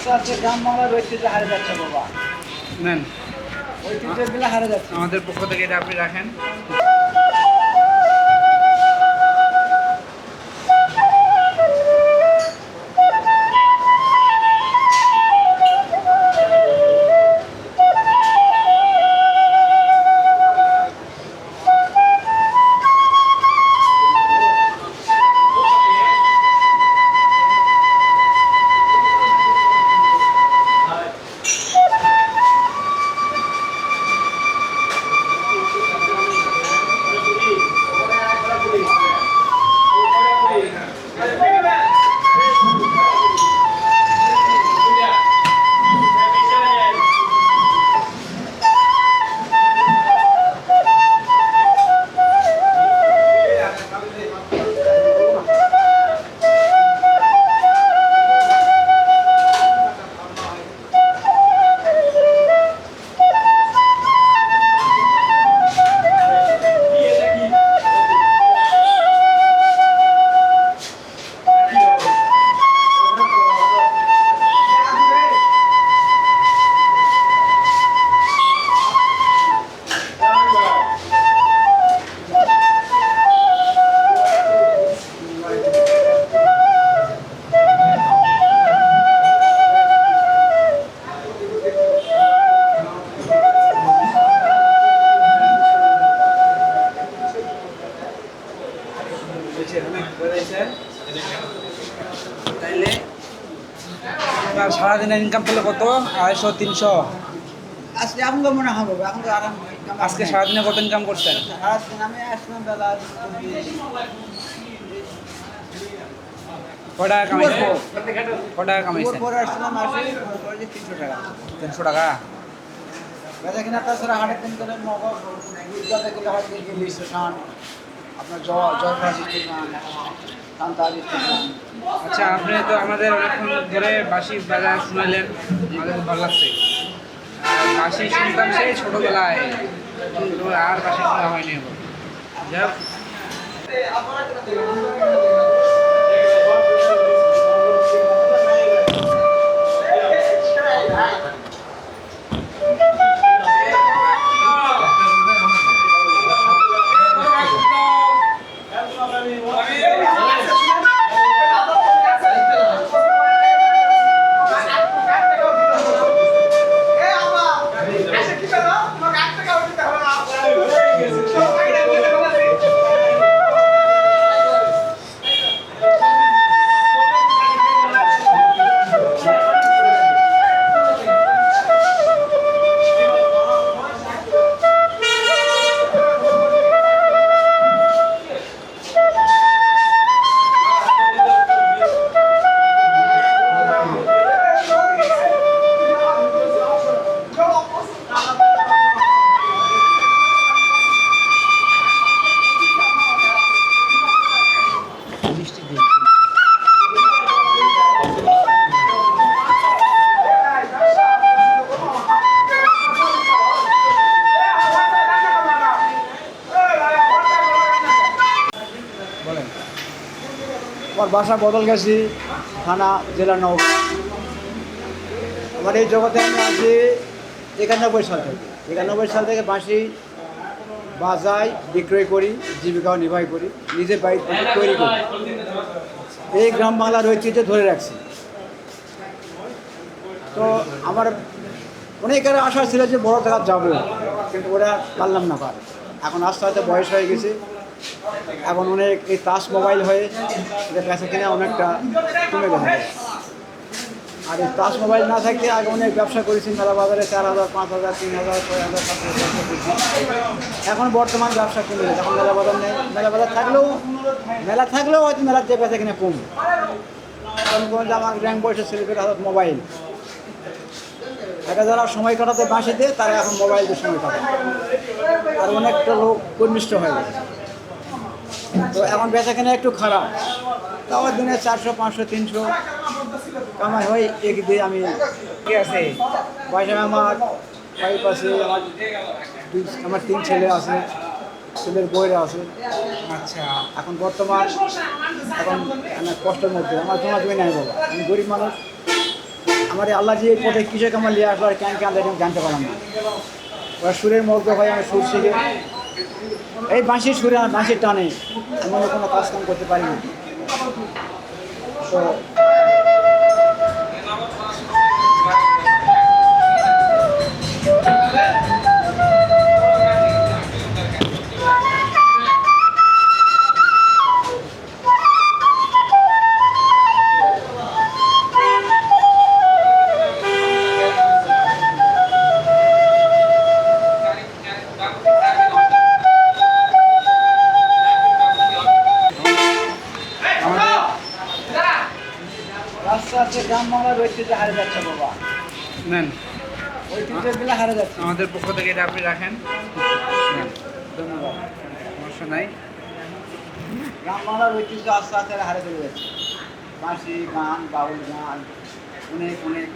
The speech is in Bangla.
আস্তে আস্তে গ্রাম বাংলার ঐতিহ্য হারিয়ে যাচ্ছে বাবা। নেন, ঐতিহ্যগুলো হারিয়ে যাচ্ছে। আমাদের পক্ষ থেকে এটা আপনি রাখেন। তাইলে সারাদিনের ইনকাম করলে কত? 250-300। আজকে এখন তো মনে হবে এখন তো আরাম। আজকে সারাদিনে কত ইনকাম করছেন? সারাদিন আমি আসলাম বেলা কয় টাকা কামাইছেন? কয় টাকা কামাইছেন? পরে আসলাম আসি 300 টাকা। 300 টাকা। বেলা কিনা তাছাড়া হাটের দিন করে নগদ দুধ কিলো হয় 20 টান। আপনার জয়ফল স্টেশন, কান্তা স্টেশন। আচ্ছা, আপনি তো আমাদের অনেকক্ষণ ধরে বাঁশি বাজা শুনাইলেন, আমাদের খুব ভালো লাগছে। বাঁশি শুনতাম সেই ছোটোবেলায়, কিন্তু আর বাঁশি শোনা হয়নি এখন। যাই হোক, আমার বাসা বদলগাছি থানা, জেলা নওগাঁ। আমার এই জগতে আমি আছি 91 সাল থেকে। 91 সাল থেকে বাঁশি বাজাই, বিক্রয় করি, জীবিকাও নির্বাহ করি, নিজের বাড়ি তৈরি করি। এই গ্রাম বাংলার ঐতিহ্য ধরে রাখছি। তো আমার অনেকের আশা ছিল যে বড় জায়গা যাবো, কিন্তু ওরা পারলাম না পার। এখন আস্তে আস্তে বয়স হয়ে গেছে, এখন অনেক এই টাচ মোবাইল হয়ে কাছে কিনে অনেকটা কমে গেছে। আর এই টাচ মোবাইল না থাকলে আগে অনেক ব্যবসা করেছি মেলা বাজারে 4,000, 5,000, 3,000, 6,000, 7,000। এখন বর্তমান ব্যবসা কমে গেছে, এখন মেলা বাজার নেই। মেলা বাজার থাকলেও হয়তো মেলার যে বেচা কিনে কম। কারণ কোনো যে আমার র্যাঙ্ক বয়সের ছেলেপের হাতে মোবাইল, একটা যারা সময় কাটাতে বাঁশি দিয়ে তারা এখন মোবাইল দিয়ে সময় কাটায়। আর অনেকটা লোক কর্মিষ্ঠ হয়ে গেছে। তো এখন বেচা কেনা একটু খারাপ। তাও দিনে 400, 500, 300 কামাই হয়। এক দিয়ে আমি কি আছে? পয়সা আমার ওয়াইফ আছে, আমার 3 ছেলে আছে, ছেলের বইরা আছে। আচ্ছা, এখন বর্তমান এখন অনেক কষ্টের মধ্যে। আমার জমি নাই বাবা, আমি গরিব মানুষ। আমার এই আল্লাহ যে এই পথে কিসে আমার নিয়ে আসলো আর কেন আমি জানতে পারলাম না। ওরা সুরের মগ্ন হয়ে আমি সুর শিখে এই বাঁশির সুরে আমি বাঁশির টানে এমন কোনো কাজকাম করতে পারি না। তো আমাদের রাস্তা আছে গ্রাম বাংলার ঐতিহ্য হারিয়ে যাচ্ছে বাবা, নেন ঐতিহ্যগুলো হারিয়ে যাচ্ছে। আমাদের পক্ষ থেকে এটা আপনি রাখেন, নেন, ধন্যবাদ। সমস্যা নাই। গ্রাম বাংলার ঐতিহ্য আস্তে আস্তে হারিয়ে চলে যাচ্ছে। বাঁশি গান, বাউল গান, অনেক অনেক